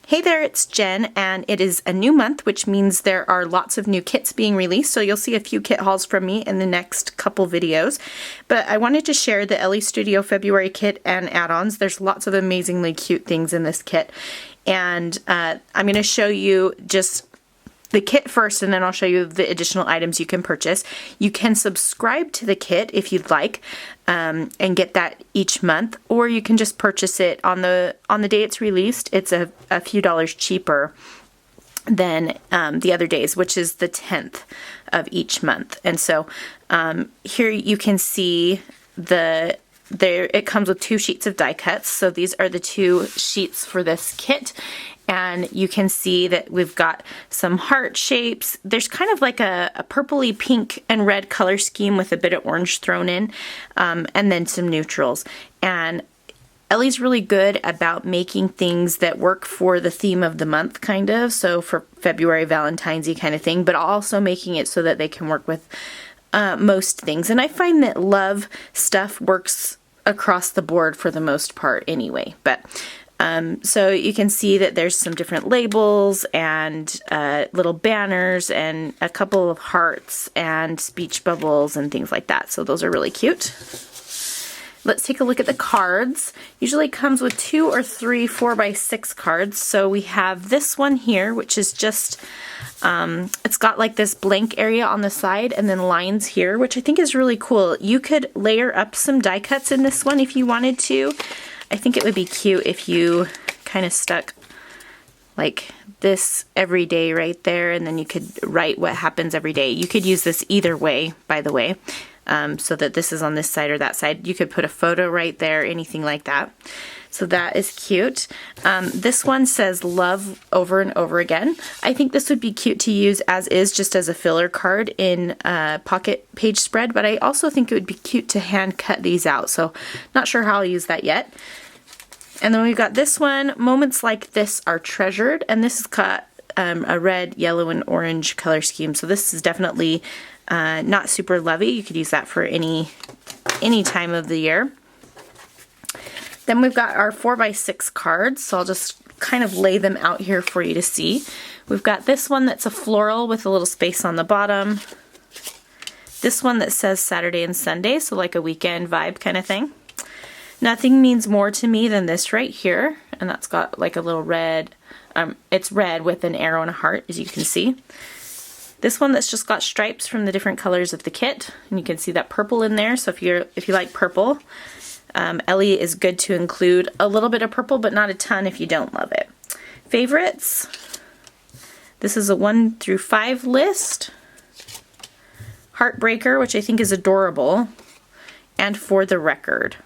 Hey there, it's Jen, and it is a new month, which means there are lots of new kits being released, so you'll see a few kit hauls from me in the next couple videos. But I wanted to share the Elle Studio February kit and add-ons. There's lots of amazingly cute things in this kit, and I'm going to show you just the kit first, and then I'll show you the additional items you can purchase. You can subscribe to the kit if you'd like, and get that each month, or you can just purchase it on the day it's released. It's a few dollars cheaper than the other days, which is the 10th of each month. And so here you can see it comes with 2 sheets of die cuts. So these are the 2 sheets for this kit. And you can see that we've got some heart shapes. There's kind of like a purpley pink and red color scheme with a bit of orange thrown in, and then some neutrals. And Elle's really good about making things that work for the theme of the month, kind of. So for February, Valentine's-y kind of thing, but also making it so that they can work with most things. And I find that love stuff works across the board for the most part anyway. But so you can see that there's some different labels and little banners and a couple of hearts and speech bubbles and things like that. So those are really cute. Let's take a look at the cards. Usually comes with 2 or 3 4x6 cards. So we have this one here, which is just, it's got like this blank area on the side and then lines here, which I think is really cool. You could layer up some die cuts in this one if you wanted to. I think it would be cute if you kind of stuck like this every day right there, and then you could write what happens every day. You could use this either way, by the way, so that this is on this side or that side. You could put a photo right there, anything like that. So that is cute. This one says love over and over again. I think this would be cute to use as is, just as a filler card in a pocket page spread, but I also think it would be cute to hand cut these out. So not sure how I'll use that yet. And then we've got this one, moments like this are treasured, and this has got a red, yellow, and orange color scheme. So this is definitely not super lovey. You could use that for any time of the year. Then we've got our 4x6 cards, so I'll just kind of lay them out here for you to see. We've got this one that's a floral with a little space on the bottom. This one that says Saturday and Sunday, so like a weekend vibe kind of thing. Nothing means more to me than this right here, and that's got like a little red, it's red with an arrow and a heart, as you can see. This one that's just got stripes from the different colors of the kit, and you can see that purple in there, so if you like purple, Elle is good to include a little bit of purple, but not a ton if you don't love it. Favorites. This is a 1 through 5 list. Heartbreaker, which I think is adorable. And for the record.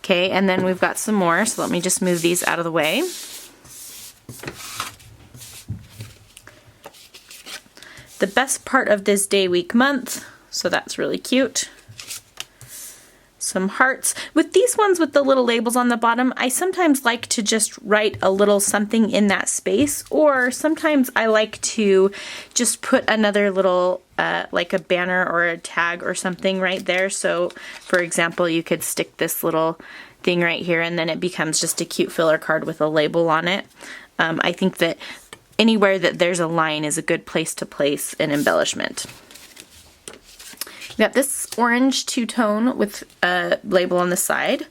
Okay, and then we've got some more, so let me just move these out of the way. The best part of this day, week, month. So that's really cute. Some hearts. With these ones with the little labels on the bottom, I sometimes like to just write a little something in that space, or sometimes I like to just put another little like a banner or a tag or something right there. So for example, you could stick this little thing right here, and then it becomes just a cute filler card with a label on it. I think that anywhere that there's a line is a good place to place an embellishment. We got this orange two-tone with a label on the side.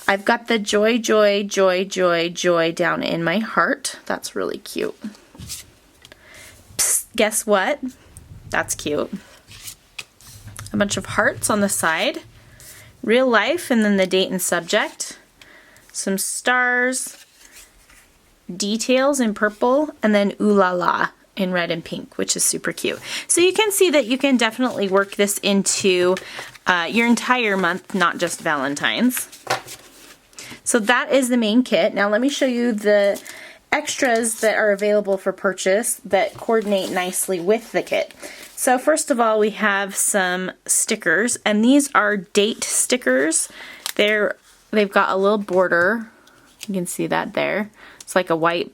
I've got the joy, joy, joy, joy, joy down in my heart. That's really cute. Psst, guess what? That's cute. A bunch of hearts on the side. Real life, and then the date and subject. Some stars. Details in purple, and then ooh la la in red and pink, which is super cute. So you can see that you can definitely work this into your entire month, not just Valentine's. So that is the main kit. Now let me show you the extras that are available for purchase that coordinate nicely with the kit. So first of all, we have some stickers, and these are date stickers. They've got a little border. You can see that there. It's like a white,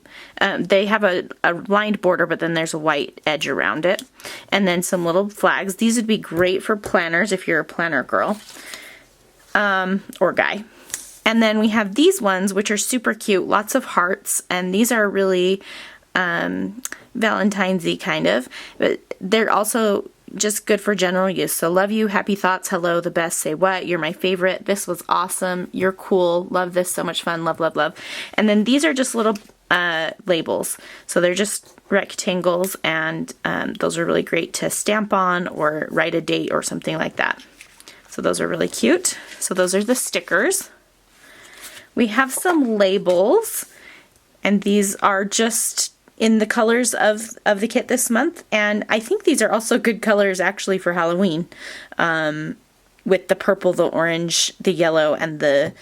they have a lined border, but then there's a white edge around it. And then some little flags. These would be great for planners if you're a planner girl, or guy. And then we have these ones, which are super cute, lots of hearts, and these are really Valentine's-y kind of, but they're also just good for general use. So love you, happy thoughts, hello, the best, say what, you're my favorite, this was awesome, you're cool, love this, so much fun, love, love, love. And then these are just little labels. So they're just rectangles, and those are really great to stamp on or write a date or something like that. So those are really cute. So those are the stickers. We have some labels, and these are just in the colors of the kit this month, and I think these are also good colors actually for Halloween, with the purple, the orange, the yellow, and the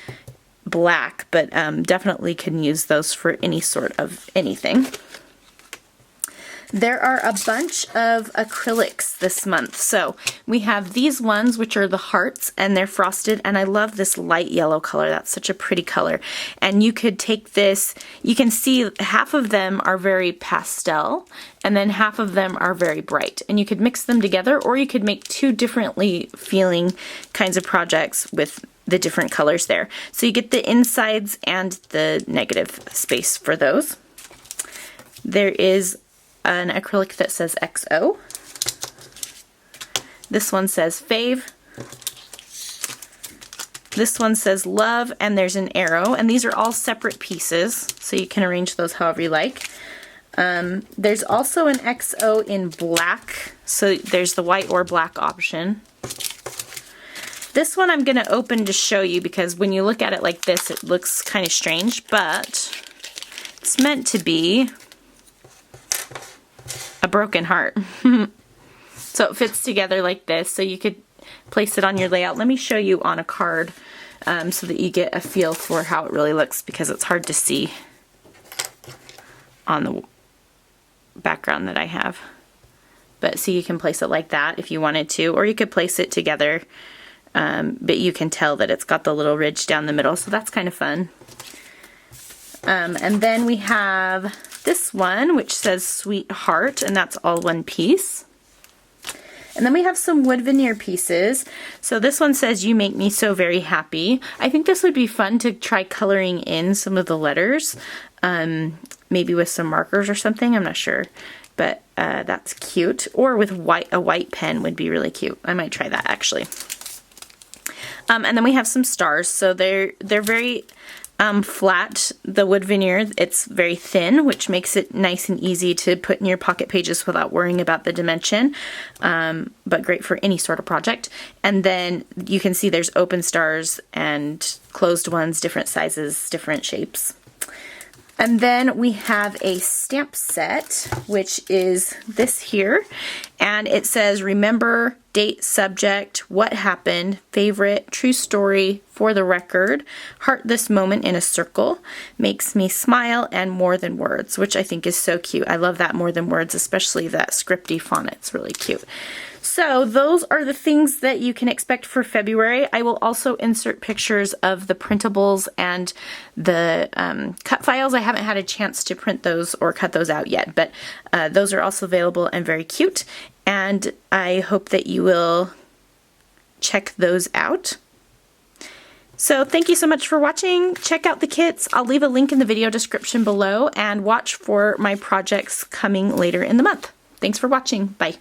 black, but definitely can use those for any sort of anything. There are a bunch of acrylics this month. So we have these ones, which are the hearts, and they're frosted, and I love this light yellow color. That's such a pretty color. And you could take this, you can see half of them are very pastel, and then half of them are very bright. And you could mix them together, or you could make two differently feeling kinds of projects with the different colors there. So you get the insides and the negative space for those. There is an acrylic that says XO. This one says fave. This one says love, and there's an arrow, and these are all separate pieces, so you can arrange those however you like. There's also an XO in black, so there's the white or black option. This one I'm going to open to show you, because when you look at it like this, it looks kind of strange, but it's meant to be a broken heart. So it fits together like this, so you could place it on your layout. Let me show you on a card so that you get a feel for how it really looks, because it's hard to see on the background that I have. But so you can place it like that if you wanted to, or you could place it together, but you can tell that it's got the little ridge down the middle, so that's kind of fun. And then we have this one, which says Sweetheart, and that's all one piece. And then we have some wood veneer pieces. So this one says, You Make Me So Very Happy. I think this would be fun to try coloring in some of the letters, maybe with some markers or something, I'm not sure. But that's cute. Or with a white pen would be really cute. I might try that actually. And then we have some stars. So they're very flat, the wood veneer. It's very thin, which makes it nice and easy to put in your pocket pages without worrying about the dimension, but great for any sort of project. And then you can see there's open stars and closed ones, different sizes, different shapes. And then we have a stamp set, which is this here, and it says remember, date, subject, what happened, favorite, true story, for the record, heart this moment in a circle, makes me smile, and more than words, which I think is so cute. I love that more than words, especially that scripty font. It's really cute. So those are the things that you can expect for February. I will also insert pictures of the printables and the cut files. I haven't had a chance to print those or cut those out yet, but those are also available and very cute. And I hope that you will check those out. So thank you so much for watching. Check out the kits. I'll leave a link in the video description below, and watch for my projects coming later in the month. Thanks for watching. Bye.